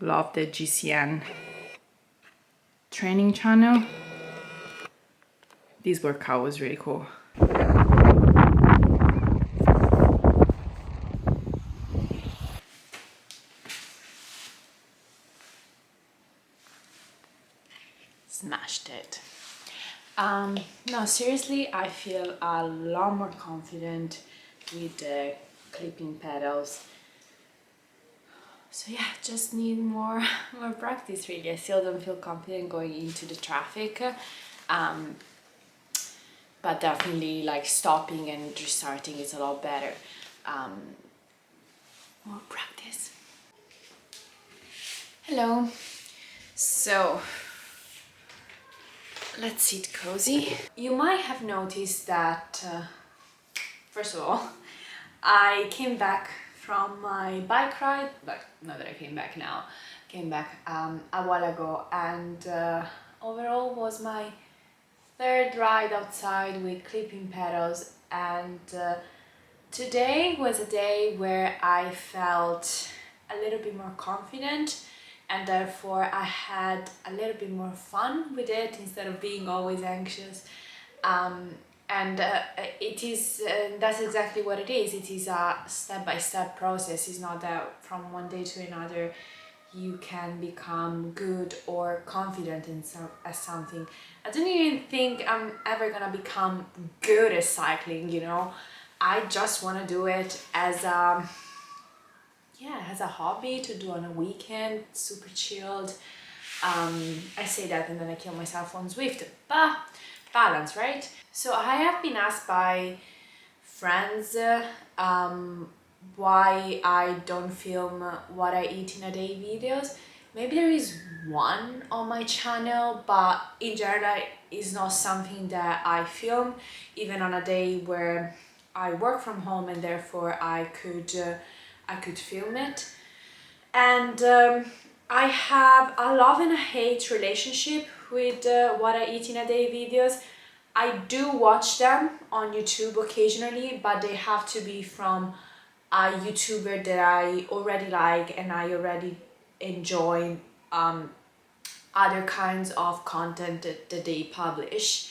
love the GCN training channel. This workout was really cool. Smashed it. No, seriously, I feel a lot more confident with the clipping pedals. So yeah, just need more practice really. I still don't feel confident going into the traffic, but definitely like stopping and restarting is a lot better. More practice. Hello. So let's sit cozy. You might have noticed that, first of all, I came back from my bike ride, like not that I came back now, came back a while ago, and overall was my third ride outside with clipping pedals, and today was a day where I felt a little bit more confident, and therefore I had a little bit more fun with it instead of being always anxious. And it is that's exactly what it is. It is a step-by-step process. It's not that from one day to another you can become good or confident in something. I don't even think I'm ever gonna become good at cycling, you know. I just want to do it as a hobby to do on a weekend, super chilled. I say that and then I kill myself on Zwift, but balance, right? So I have been asked by friends why I don't film what I eat in a day videos. Maybe there is one on my channel, but in general it's not something that I film even on a day where I work from home, and therefore I could film it. And I have a love and a hate relationship with what I eat in a day videos. I do watch them on YouTube occasionally, but they have to be from a YouTuber that I already like and I already enjoy other kinds of content that they publish.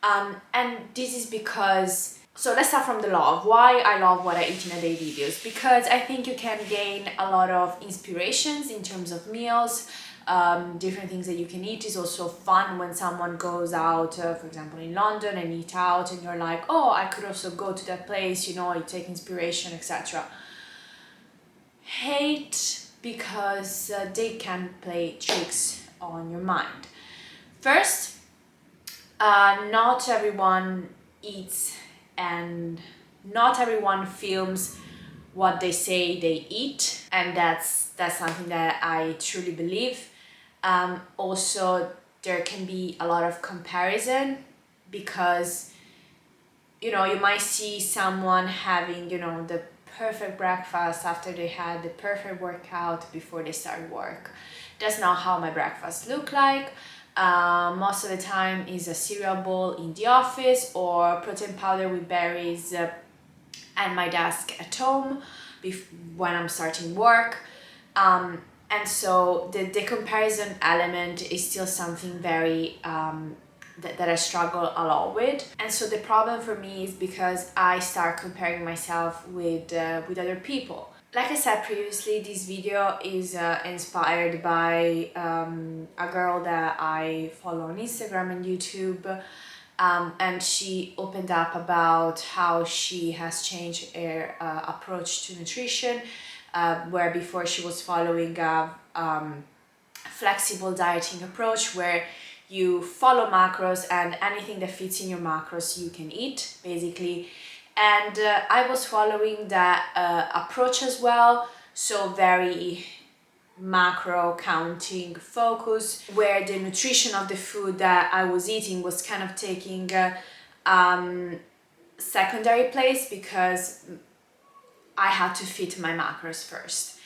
And this is because, so let's start from the love. Why I love what I eat in a day videos. Because I think you can gain a lot of inspirations in terms of meals, different things that you can eat. Is also fun when someone goes out, for example in London, and eat out, and you're like, oh, I could also go to that place, you know, you take inspiration, etc. Hate, because they can play tricks on your mind. First, not everyone eats and not everyone films what they say they eat, and that's something that I truly believe. Also, there can be a lot of comparison, because you know, you might see someone having, you know, the perfect breakfast after they had the perfect workout before they start work. That's not how my breakfast look like. Most of the time is a cereal bowl in the office or protein powder with berries at my desk at home when I'm starting work. And so the comparison element is still something very that I struggle a lot with. And so the problem for me is because I start comparing myself with other people. Like I said previously, this video is inspired by a girl that I follow on Instagram and YouTube, and she opened up about how she has changed her approach to nutrition, where before she was following a flexible dieting approach where you follow macros and anything that fits in your macros you can eat, basically. And I was following that approach as well, so very macro counting focus, where the nutrition of the food that I was eating was kind of taking secondary place, because I had to fit my macros first.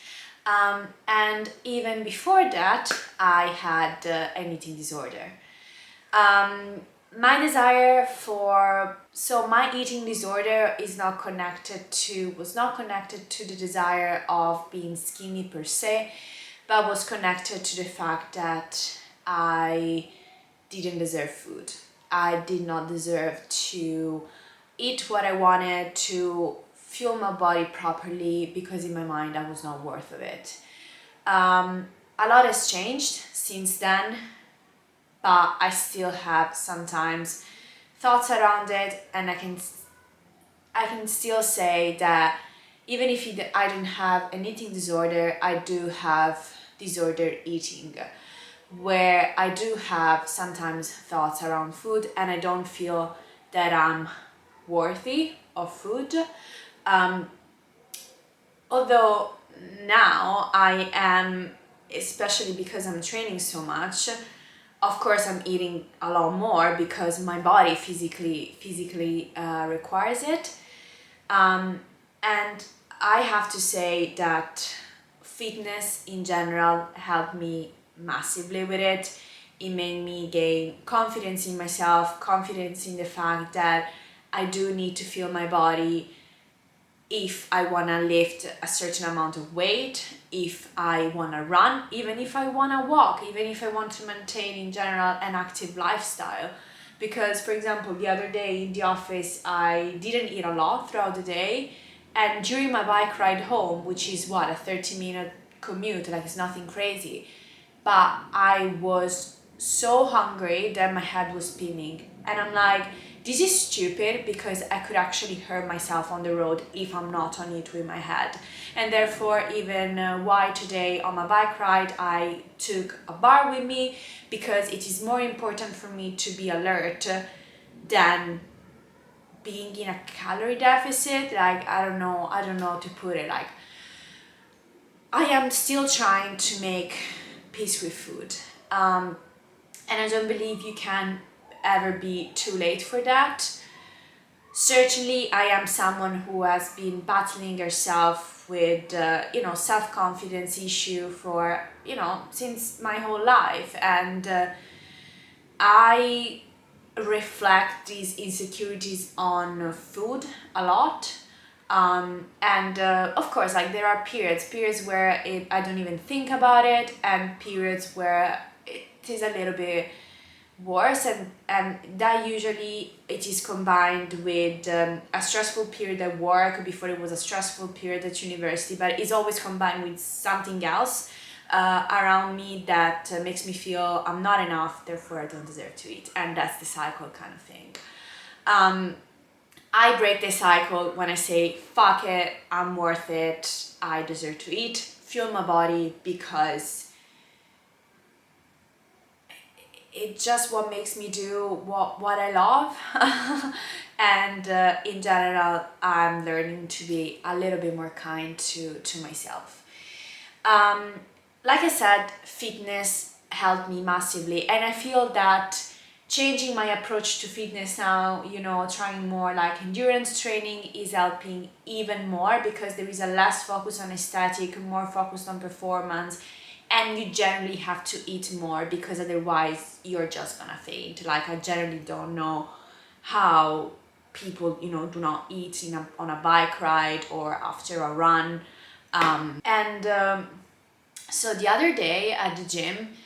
And even before that, I had an eating disorder. My desire for, so my eating disorder was not connected to the desire of being skinny per se. but was connected to the fact that I didn't deserve food. I did not deserve to eat what I wanted, to fuel my body properly, because in my mind I was not worth of it. A lot has changed since then, but I still have sometimes thoughts around it, and I can still say that even if I don't have an eating disorder, I do have disordered eating, where I do have sometimes thoughts around food and I don't feel that I'm worthy of food. Um, Although now I am, especially because I'm training so much, of course I'm eating a lot more because my body physically requires it. And I have to say that fitness in general helped me massively with it. It made me gain confidence in myself, confidence in the fact that I do need to feel my body if I want to lift a certain amount of weight, if I want to run, even if I want to walk, even if I want to maintain in general an active lifestyle. Because, for example, the other day in the office, I didn't eat a lot throughout the day, and during my bike ride home, which is what, a 30-minute commute, like it's nothing crazy, but I was so hungry that my head was spinning, and I'm like, this is stupid because I could actually hurt myself on the road if I'm not on it with my head. And therefore, even why today on my bike ride I took a bar with me, because it is more important for me to be alert than being in a calorie deficit. Like, I don't know how to put it. Like, I am still trying to make peace with food. And I don't believe you can ever be too late for that. Certainly, I am someone who has been battling herself with, self-confidence issue for, since my whole life. And I reflect these insecurities on food a lot. And of course, like, there are periods where I don't even think about it, and periods where it is a little bit worse, and that usually it is combined with a stressful period at work. Before, it was a stressful period at university, but it's always combined with something else around me that makes me feel I'm not enough, therefore I don't deserve to eat, and that's the cycle kind of thing. I break the cycle when I say, fuck it, I'm worth it, I deserve to eat, fuel my body, because it's just what makes me do what I love. And in general, I'm learning to be a little bit more kind to myself. Like I said, fitness helped me massively, and I feel that changing my approach to fitness now, trying more like endurance training, is helping even more, because there is a less focus on aesthetic, more focused on performance, and you generally have to eat more, because otherwise you're just gonna faint. Like, I generally don't know how people, do not eat on a bike ride or after a run. So the other day at the gym,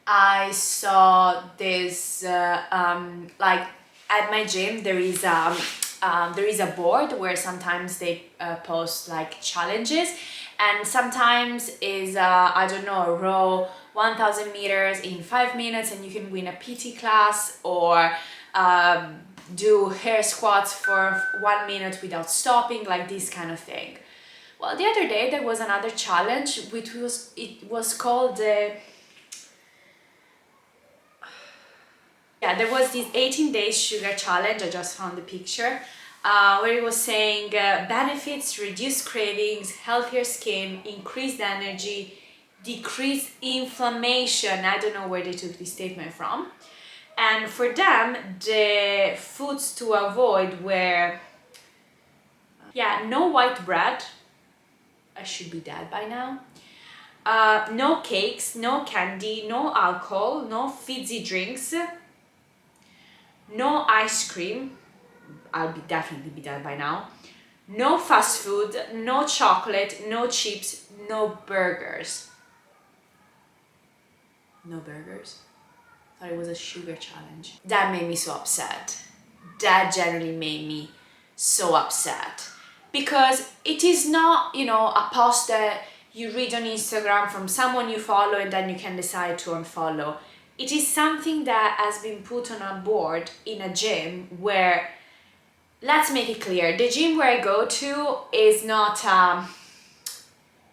I saw this, like, at my gym there is a board where sometimes they post like challenges, and sometimes is I don't know, a row 1,000 meters in 5 minutes and you can win a PT class, or do hair squats for 1 minute without stopping, like this kind of thing. Well, the other day there was another challenge, which was called there was this 18 days sugar challenge. I just found the picture, where it was saying benefits: reduced cravings, healthier skin, increased energy, decreased inflammation. I don't know where they took this statement from. And for them, the foods to avoid were, no white bread. I should be dead by now. No cakes, no candy, no alcohol, no fizzy drinks, no ice cream. I'll definitely be dead by now. No fast food, no chocolate, no chips, no burgers. no burgers. Thought it was a sugar challenge. That made me so upset. That generally made me so upset. Because it is not, you know, a post that you read on Instagram from someone you follow and then you can decide to unfollow. It is something that has been put on a board in a gym where, let's make it clear, the gym where I go to is not,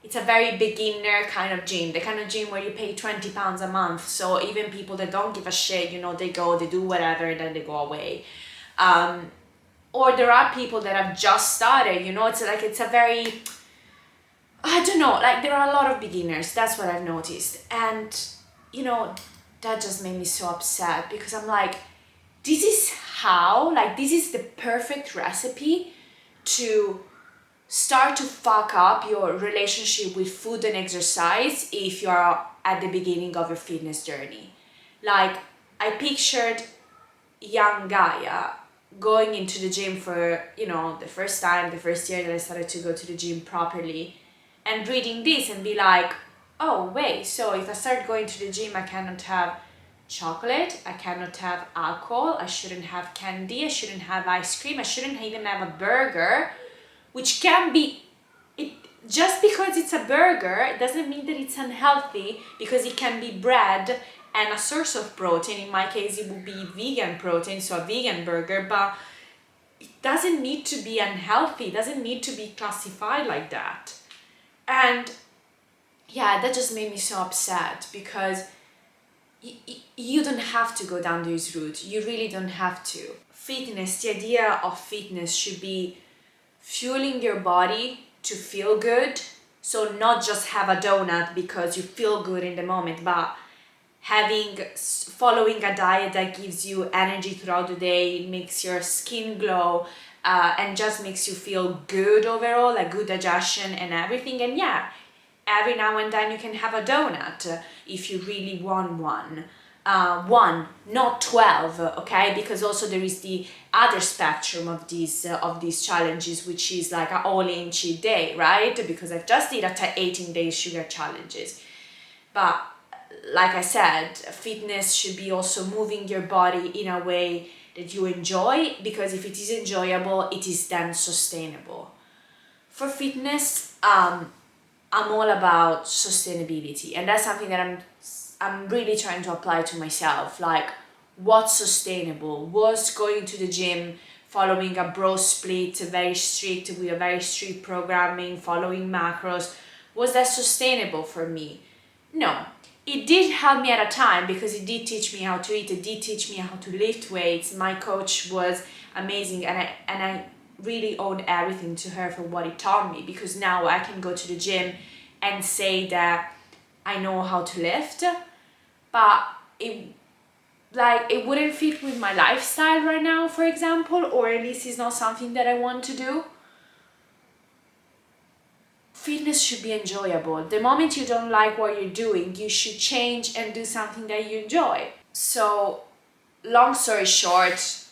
it's a very beginner kind of gym, the kind of gym where you pay £20 a month. So even people that don't give a shit, you know, they go, they do whatever, and then they go away. Or there are people that have just started, you know, it's like, it's a very, I don't know, like there are a lot of beginners, that's what I've noticed. And, you know, that just made me so upset because I'm like, this is how, like, this is the perfect recipe to start to fuck up your relationship with food and exercise if you're at the beginning of your fitness journey. Like, I pictured young Gaia going into the gym for, you know, the first time, the first year that I started to go to the gym properly, and reading this and be like, oh wait, so if I start going to the gym, I cannot have chocolate, I cannot have alcohol, I shouldn't have candy, I shouldn't have ice cream, I shouldn't even have a burger, which can be, it just because it's a burger doesn't mean that it's unhealthy, because it can be bread and a source of protein. In my case, it would be vegan protein, so a vegan burger, but it doesn't need to be unhealthy, it doesn't need to be classified like that. And yeah, that just made me so upset because you don't have to go down this route. You really don't have to. Fitness, the idea of fitness should be fueling your body to feel good. So not just have a donut because you feel good in the moment, but following a diet that gives you energy throughout the day, makes your skin glow, and just makes you feel good overall, like good digestion and everything. And yeah, every now and then you can have a donut if you really want one. One, not 12, okay? Because also there is the other spectrum of these challenges, which is like an all-in cheat day, right? Because I've just did 18 days sugar challenges. But like I said, fitness should be also moving your body in a way that you enjoy, because if it is enjoyable, it is then sustainable. For fitness, I'm all about sustainability, and that's something that I'm really trying to apply to myself. Like, what's sustainable? Was going to the gym, following a bro split, very strict, with a very strict programming, following macros, was that sustainable for me? No. It did help me at a time because it did teach me how to eat, it did teach me how to lift weights. My coach was amazing, and I really owed everything to her for what it taught me, because now I can go to the gym and say that I know how to lift, but it wouldn't fit with my lifestyle right now, for example, or at least it's not something that I want to do. Fitness should be enjoyable. The moment you don't like what you're doing, you should change and do something that you enjoy. So, long story short,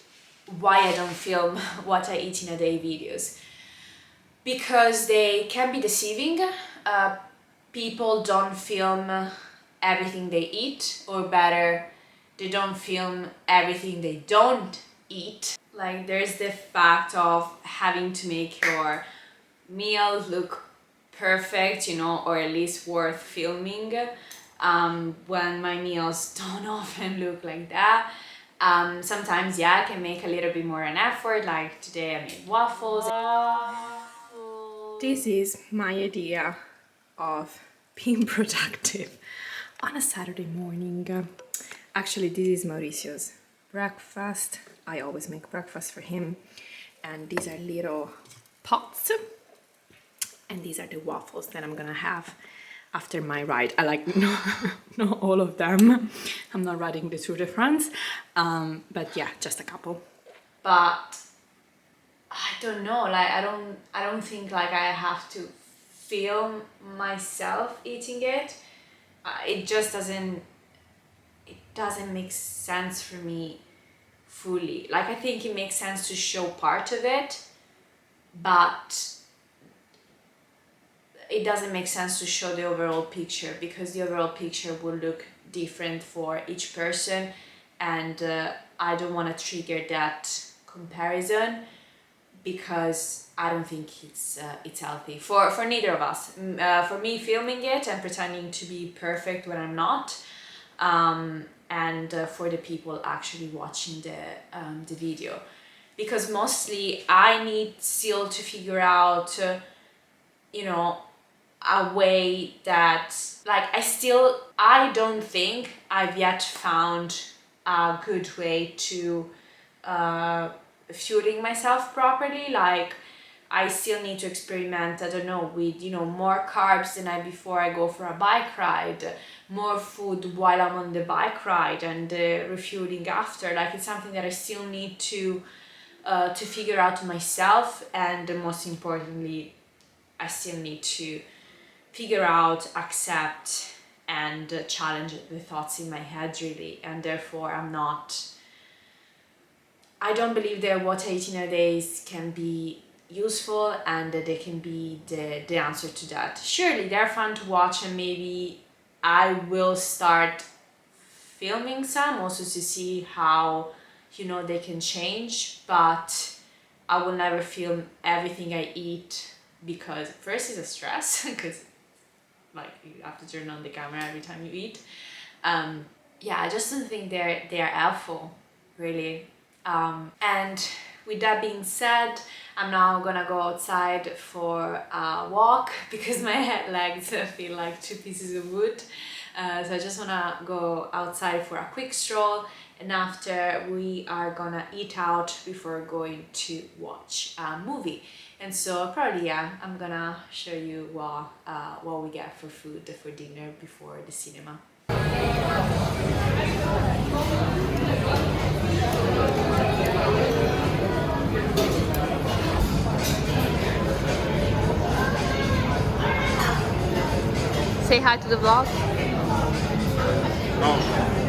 why I don't film what I eat in a day videos. Because they can be deceiving. People don't film everything they eat, or better, they don't film everything they don't eat. Like, there's the fact of having to make your meal look perfect, you know, or at least worth filming, when my meals don't often look like that. Sometimes, yeah, I can make a little bit more an effort, like today I made waffles. This is my idea of being productive on a Saturday morning. Actually, this is Mauricio's breakfast. I always make breakfast for him, and these are little pots. And these are the waffles that I'm gonna have after my ride. I like not all of them. I'm not riding the Tour de France, but yeah, just a couple. But I don't know. Like, I don't think like I have to film myself eating it. It just doesn't. It doesn't make sense for me fully. Like, I think it makes sense to show part of it, but it doesn't make sense to show the overall picture, because the overall picture will look different for each person, and I don't want to trigger that comparison, because I don't think it's healthy for neither of us. For me, filming it and pretending to be perfect when I'm not, and for the people actually watching the video, because mostly I need still to figure out you know, a way that, like, I don't think I've yet found a good way to fueling myself properly. Like, I still need to experiment, I don't know, with, more carbs the night before I go for a bike ride, more food while I'm on the bike ride, and refueling after. Like, it's something that I still need to figure out myself, and most importantly, I still need to figure out, accept, and challenge the thoughts in my head, really. And therefore, I don't believe that what I eat in a day can be useful, and that they can be the answer to that. Surely they're fun to watch, and maybe I will start filming some also to see how, they can change, but I will never film everything I eat, because first it's a stress, because like you have to turn on the camera every time you eat. I just don't think they are helpful, really. And with that being said, I'm now gonna go outside for a walk, because my legs feel like 2 pieces of wood. So I just wanna go outside for a quick stroll, and after we are gonna eat out before going to watch a movie. And so probably, I'm gonna show you what we get for food for dinner before the cinema. Say hi to the vlog. Oh.